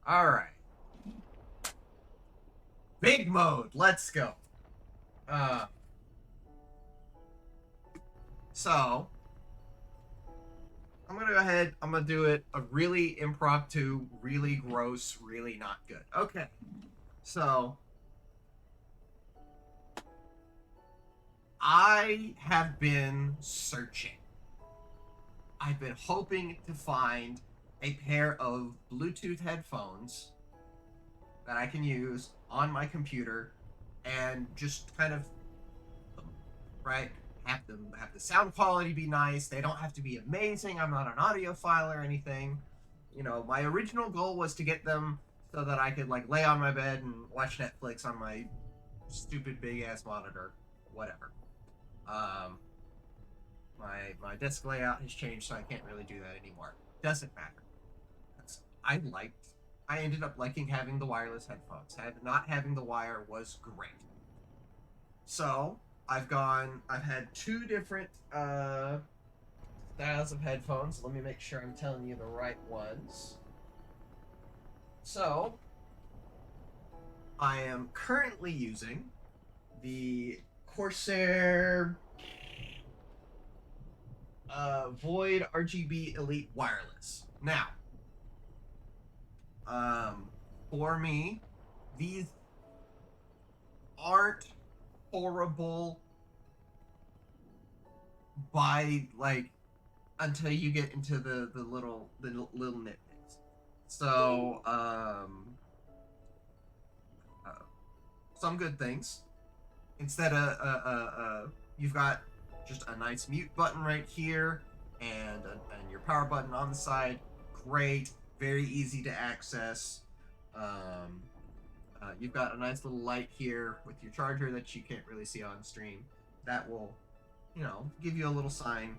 All right. Big mode. Let's go. Uh, so I'm gonna go ahead. I'm gonna do it a really impromptu, really gross, really not good. Okay. So I have been searching. I've been hoping to find a pair of Bluetooth headphones that I can use on my computer and just kind of right have the sound quality be nice. They don't have to be amazing. I'm not an audiophile or anything. My original goal was to get them so that I could like lay on my bed and watch Netflix on my stupid big ass monitor, whatever. Um, my desk layout has changed, so I can't really do that anymore. Doesn't matter. I liked. I ended up liking having the wireless headphones. Not having the wire was great. So I've had two different styles of headphones. Let me make sure I'm telling you the right ones. So I am currently using the Corsair Void RGB Elite Wireless. Now, for me, these aren't horrible by like until you get into the little nitpicks. So some good things. Instead of you've got just a nice mute button right here and your power button on the side. Great, very easy to access. You've got a nice little light here with your charger that you can't really see on stream. That will, give you a little sign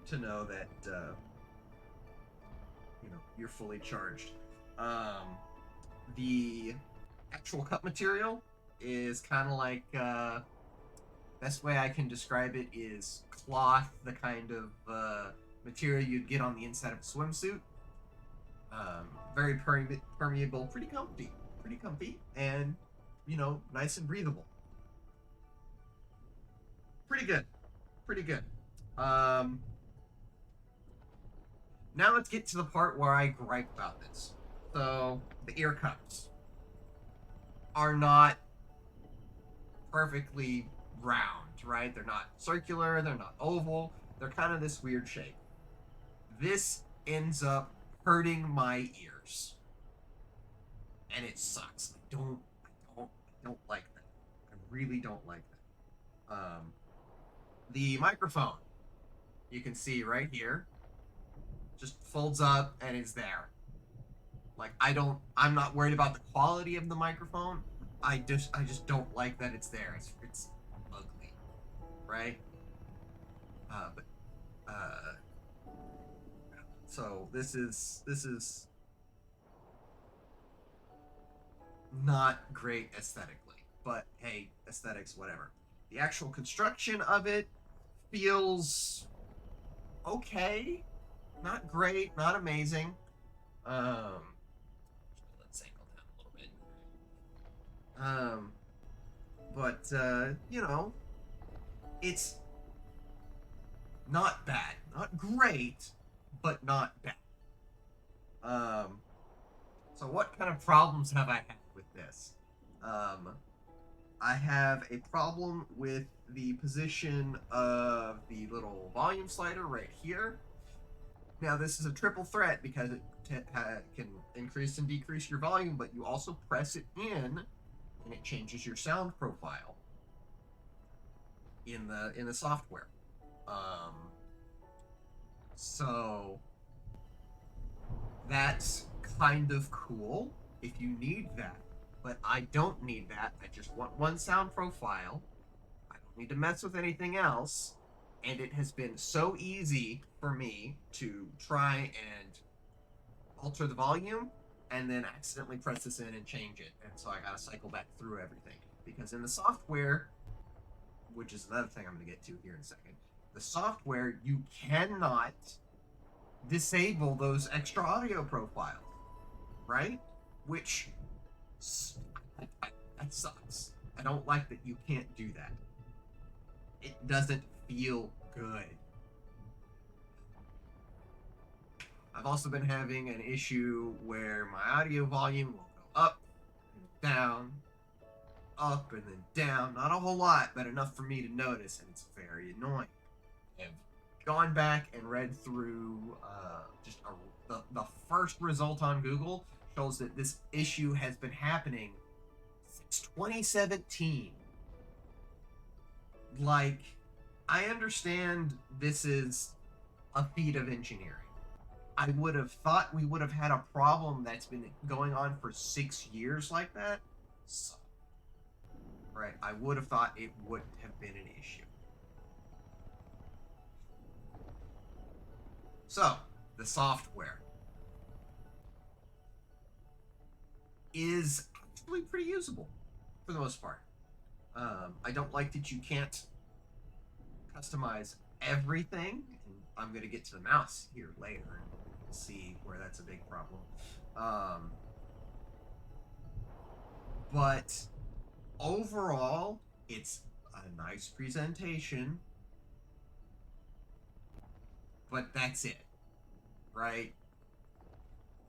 to know that you're fully charged. The actual cup material is kind of like best way I can describe it is cloth, the kind of material you'd get on the inside of a swimsuit. Very permeable, pretty comfy, and nice and breathable. Pretty good, pretty good. Um, Now let's get to the part where I gripe about this. So the ear cups are not perfectly round, right? They're not circular, they're not oval, they're kind of this weird shape. This ends up hurting my ears. And it sucks. I don't like that. I really don't like that. The microphone, you can see right here, just folds up and it's there. Like I'm not worried about the quality of the microphone. I just don't like that it's there. It's ugly, right? But uh, so this is not great aesthetically, but hey, aesthetics, whatever. The actual construction of it feels okay, not great, not amazing. Um, let's angle down a little bit. Um, but it's not bad, not great, but not bad. Um, so what kind of problems have I had with this? Um, I have a problem with the position of the little volume slider right here. Now, this is a triple threat because it can increase and decrease your volume, but you also press it in and it changes your sound profile in the software. Um, so that's kind of cool if you need that, but I don't need that. I just want one sound profile. I don't need to mess with anything else. And it has been so easy for me to try and alter the volume and then accidentally press this in and change it. And so I gotta cycle back through everything. Because in the software, which is another thing I'm gonna get to here in a second, the software, you cannot disable those extra audio profiles, right? which that sucks. I don't like that you can't do that. It doesn't feel good. I've also been having an issue where my audio volume will go up and down, up and then down. Not a whole lot, but enough for me to notice, and it's very annoying. I've gone back and read through the first result on Google shows that this issue has been happening since 2017. Like, I understand this is a feat of engineering. I would have thought we would have had a problem that's been going on for 6 years like that. So, right, I would have thought it wouldn't have been an issue. So, the software is actually pretty usable for the most part. I don't like that you can't customize everything. And I'm going to get to the mouse here later and see where that's a big problem. But overall, it's a nice presentation. But that's it, right?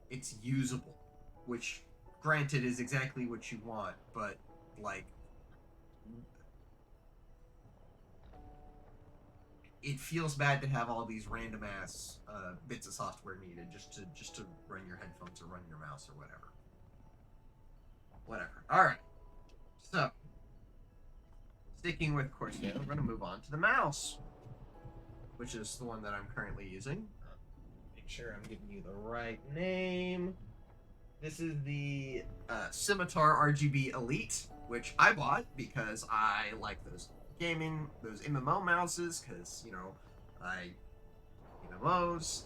It's usable, which, granted, is exactly what you want, but, like, it feels bad to have all these random ass bits of software needed just to run your headphones or run your mouse or whatever. All right. So, sticking with Corsair, we're going to move on to the mouse, which is the one that I'm currently using. Make sure I'm giving you the right name. This is the Scimitar RGB Elite, which I bought because I like those MMO mouses, because, you know, I MMOs.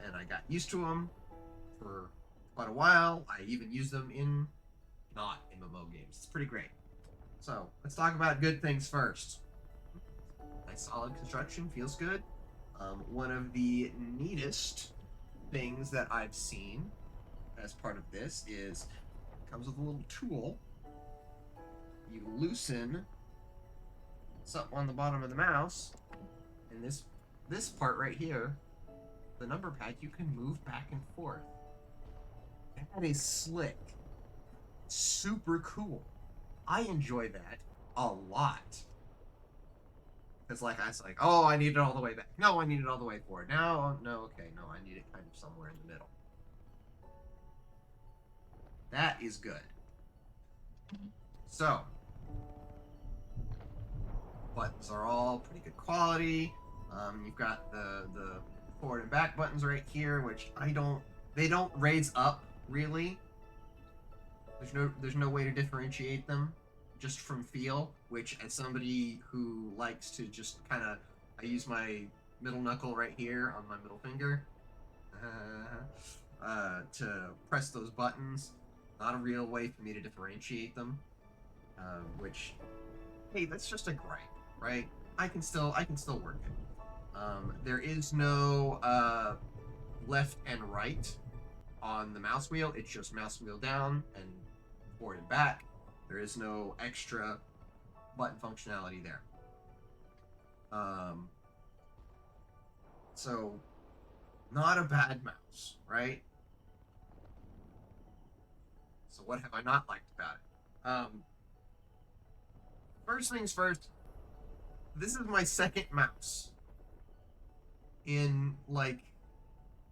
And I got used to them for quite a while. I even use them in not MMO games. It's pretty great. So, let's talk about good things first. Nice solid construction, feels good. One of the neatest things that I've seen as part of this is it comes with a little tool. You loosen something on the bottom of the mouse, and this part right here, the number pad, you can move back and forth. That is slick. Super cool. I enjoy that a lot. Because, like, I was like, oh, I need it all the way back. No, I need it all the way forward. No, okay, no, I need it kind of somewhere in the middle. That is good. So, buttons are all pretty good quality. You've got the forward and back buttons right here, which they don't raise up, really. There's no way to differentiate them just from feel, which, as somebody who likes to just kind of, I use my middle knuckle right here on my middle finger to press those buttons. Not a real way for me to differentiate them, which, hey, that's just a gripe, right? I can still work it. There is no left and right on the mouse wheel. It's just mouse wheel down and forward and back. There is no extra button functionality there. So, not a bad mouse, right? So what have I not liked about it? First things first, this is my second mouse in, like,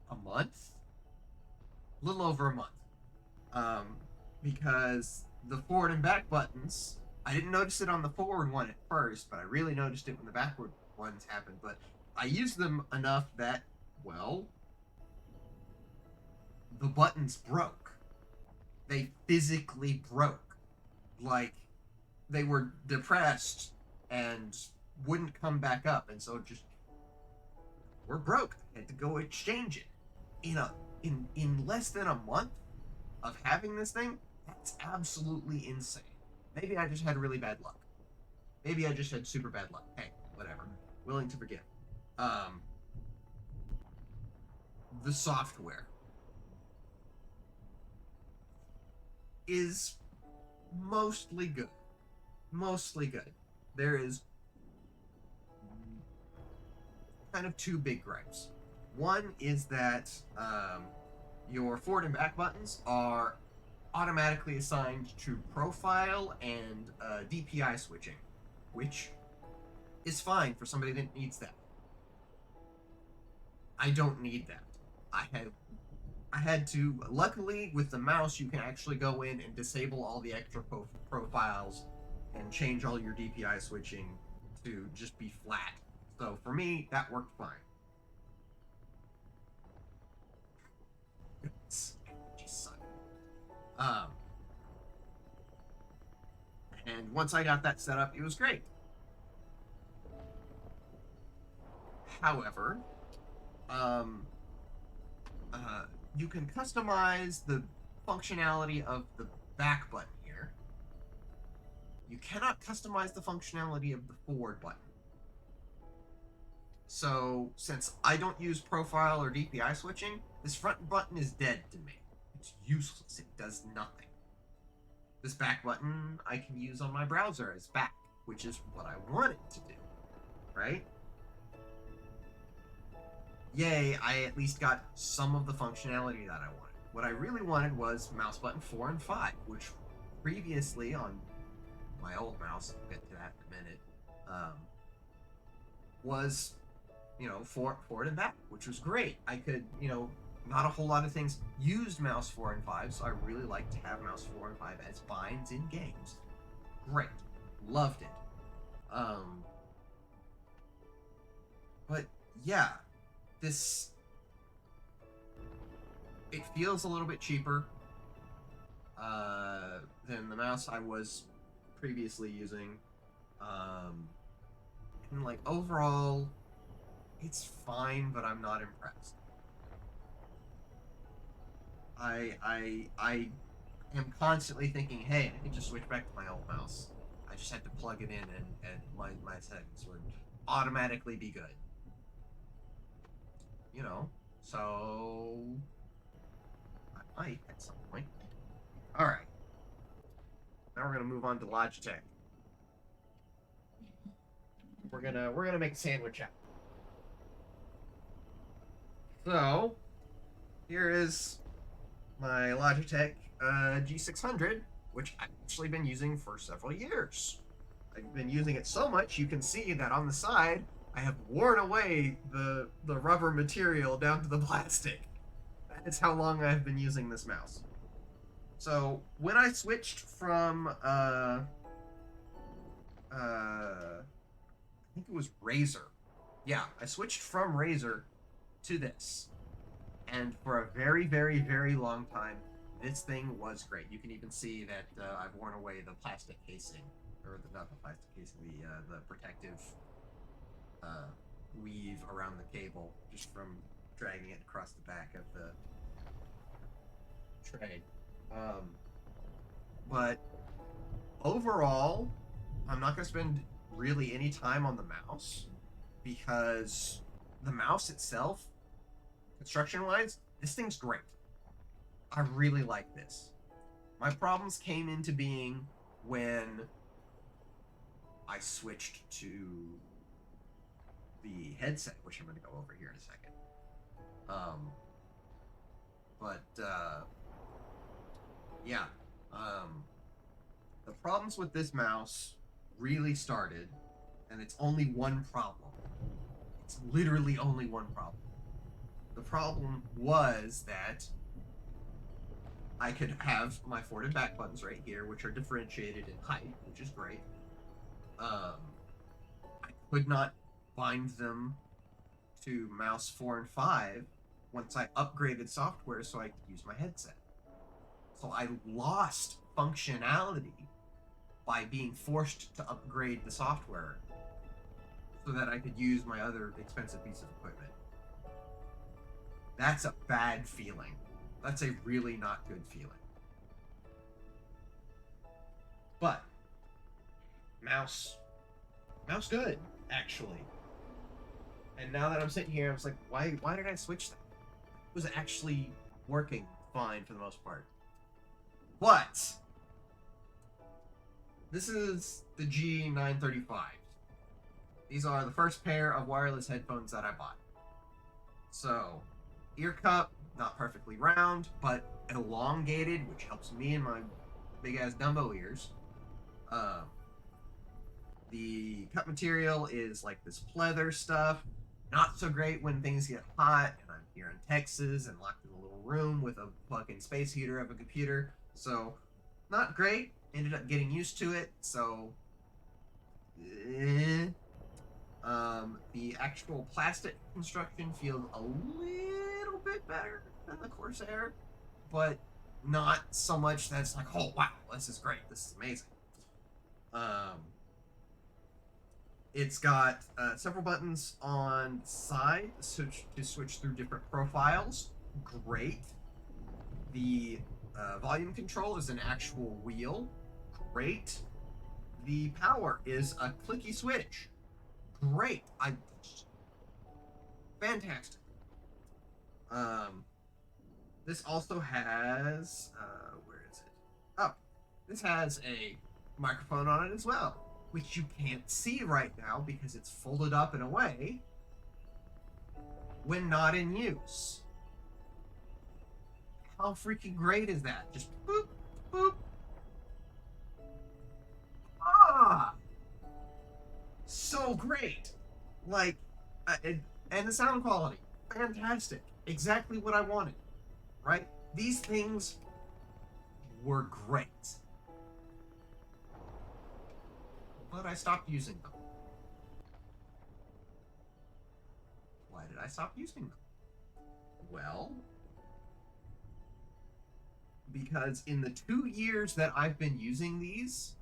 a month? A little over a month. Because the forward and back buttons, I didn't notice it on the forward one at first, but I really noticed it when the backward ones happened. But I used them enough that, well, the buttons broke. They physically broke. Like, they were depressed and wouldn't come back up, and so just were broke. I had to go exchange it. In less than a month of having this thing, that's absolutely insane. Maybe I just had really bad luck. Maybe I just had super bad luck. Hey, whatever. Willing to forgive. The software. is mostly good. Mostly good. There is kind of two big gripes. One is that your forward and back buttons are automatically assigned to profile and DPI switching, which is fine for somebody that needs that. I don't need that. I had to. Luckily, with the mouse, you can actually go in and disable all the extra profiles and change all your DPI switching to just be flat. So for me, that worked fine. Just suck. And once I got that set up, it was great. However, you can customize the functionality of the back button here. You cannot customize the functionality of the forward button. So, since I don't use profile or DPI switching, this front button is dead to me. It's useless. It does nothing. This back button I can use on my browser as back, which is what I wanted to do, right? Yay, I at least got some of the functionality that I wanted. What I really wanted was mouse button 4 and 5, which previously on my old mouse, I'll get to that in a minute, was, forward and back, which was great. I could, not a whole lot of things used mouse 4 and 5, so I really like to have mouse 4 and 5 as binds in games. Great. Loved it. But yeah, it feels a little bit cheaper than the mouse I was previously using. And like overall, it's fine, but I'm not impressed. I am constantly thinking, hey, I can just switch back to my old mouse. I just had to plug it in and my settings would automatically be good. So I might at some point. Alright. Now we're gonna move on to Logitech. We're gonna make a sandwich out. So here is my Logitech G600, which I've actually been using for several years. I've been using it so much you can see that on the side I have worn away the rubber material down to the plastic. That's how long I've been using this mouse. So when I switched from I think it was Razer. Yeah, I switched from Razer to this. And for a very, very, very long time, this thing was great. You can even see that I've worn away the plastic casing, or not the plastic casing, the protective weave around the cable, just from dragging it across the back of the tray. But overall, I'm not going to spend really any time on the mouse, because the mouse itself, construction-wise, this thing's great. I really like this. My problems came into being when I switched to the headset, which I'm going to go over here in a second. The problems with this mouse really started, and it's only one problem. It's literally only one problem. The problem was that I could have my forward and back buttons right here, which are differentiated in height, which is great. I could not bind them to mouse 4 and 5 once I upgraded software so I could use my headset. So I lost functionality by being forced to upgrade the software so that I could use my other expensive piece of equipment. That's a bad feeling. That's a really not good feeling. But mouse good, actually. And now that I'm sitting here, I was like, why did I switch that? It was actually working fine for the most part. But this is the G935. These are the first pair of wireless headphones that I bought. So, ear cup, not perfectly round, but elongated, which helps me in my big ass Dumbo ears. The cup material is like this pleather stuff. Not so great when things get hot, and I'm here in Texas and locked in a little room with a fucking space heater of a computer. So, not great. Ended up getting used to it. So, the actual plastic construction feels a little bit better than the Corsair, but not so much that's like, oh wow, this is great, this is amazing. It's got several buttons on the side to switch through different profiles. Great. The volume control is an actual wheel. Great. The power is a clicky switch. Great. Fantastic. This also has where is it? Oh, this has a microphone on it as well, which you can't see right now because it's folded up and away when not in use. How freaking great is that? Just boop, boop. Ah! So great! Like, and the sound quality, fantastic. Exactly what I wanted, right? These things were great. But I stopped using them. Why did I stop using them? Well, because in the 2 years that I've been using these,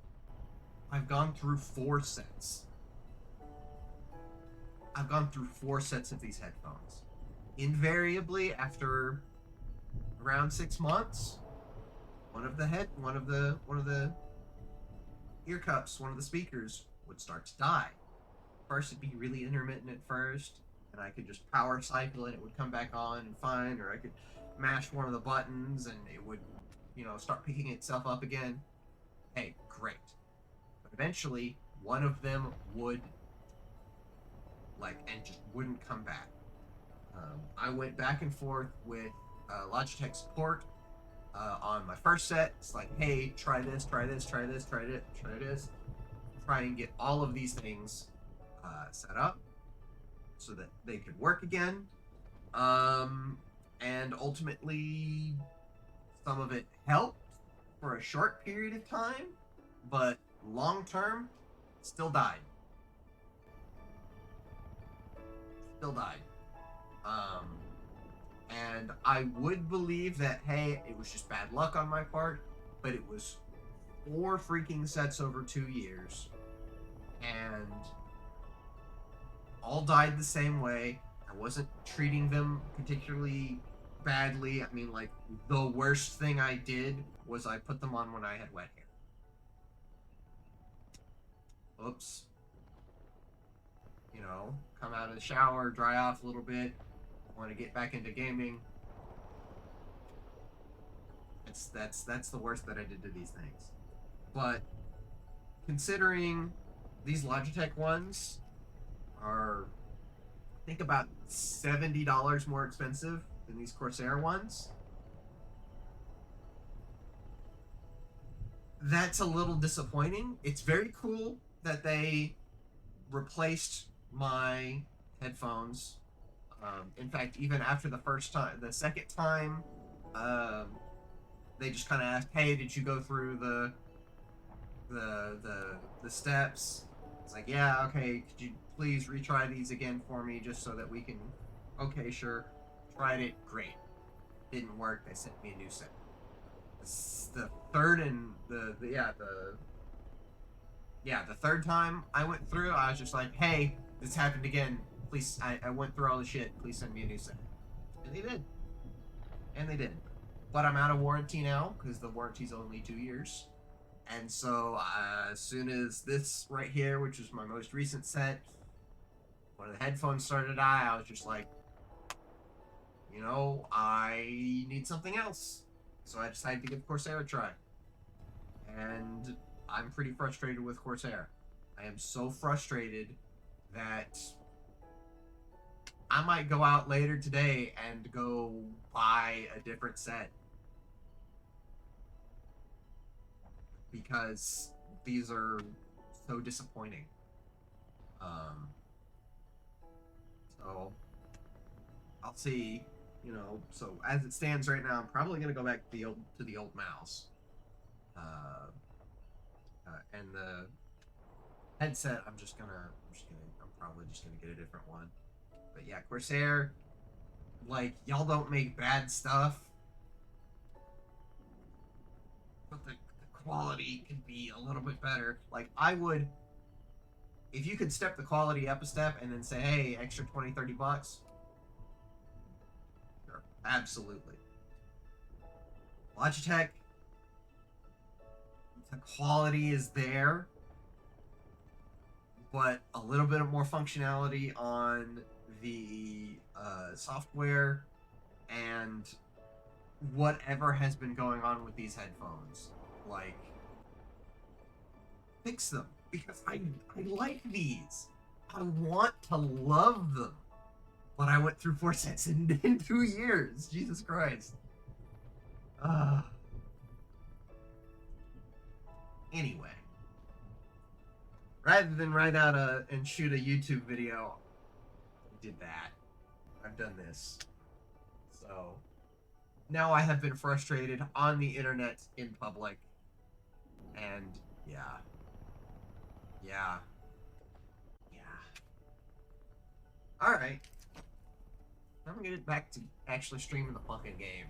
I've gone through 4 sets. I've gone through 4 sets of these headphones. Invariably, after around 6 months, one of the ear cups, one of the speakers would start to die. First, it'd be really intermittent at first, and I could just power cycle it, it would come back on and fine, or I could mash one of the buttons and it would, start picking itself up again. Hey, great. But eventually, one of them would, and just wouldn't come back. I went back and forth with Logitech support on my first set. It's like, hey, try this, try this, try this, try it, try this. Try and get all of these things set up so that they could work again. And ultimately, some of it helped for a short period of time, but long term, still died. Still died. And I would believe that, hey, it was just bad luck on my part, but it was 4 freaking sets over 2 years, and all died the same way. I wasn't treating them particularly badly. I mean, the worst thing I did was I put them on when I had wet hair. Oops. Come out of the shower, dry off a little bit, want to get back into gaming. That's the worst that I did to these things. But considering these Logitech ones are, I think, about $70 more expensive than these Corsair ones, that's a little disappointing. It's very cool that they replaced my headphones. In fact, even after the second time, they just kind of asked, "Hey, did you go through the steps?" It's like, "Yeah, okay. Could you please retry these again for me, just so that we can?" Okay, sure. Tried it, great. Didn't work. They sent me a new set. The third and the third time I went through, I was just like, "Hey, this happened again. Please, I went through all the shit. Please send me a new set." And they did. And they did. But I'm out of warranty now, because the warranty's only 2 years. And so, as soon as this right here, which is my most recent set, when the headphones started to die, I was just like, I need something else. So I decided to give Corsair a try. and I'm pretty frustrated with Corsair. I am so frustrated that I might go out later today and go buy a different set because these are so disappointing. So I'll see. So as it stands right now, I'm probably gonna go back to the old mouse. And the headset, I'm probably just gonna get a different one. But yeah, Corsair, like, y'all don't make bad stuff, but the quality could be a little bit better. Like, if you could step the quality up a step and then say, hey, extra 20, $30, sure, absolutely. Logitech, the quality is there, but a little bit more functionality on the software and whatever has been going on with these headphones. Like, fix them, because I like these. I want to love them. But I went through 4 sets in 2 years. Jesus Christ. Anyway. Rather than write out and shoot a YouTube video, I did that. I've done this. So now I have been frustrated on the internet in public. And yeah. Alright. I'm gonna get back to actually streaming the fucking game.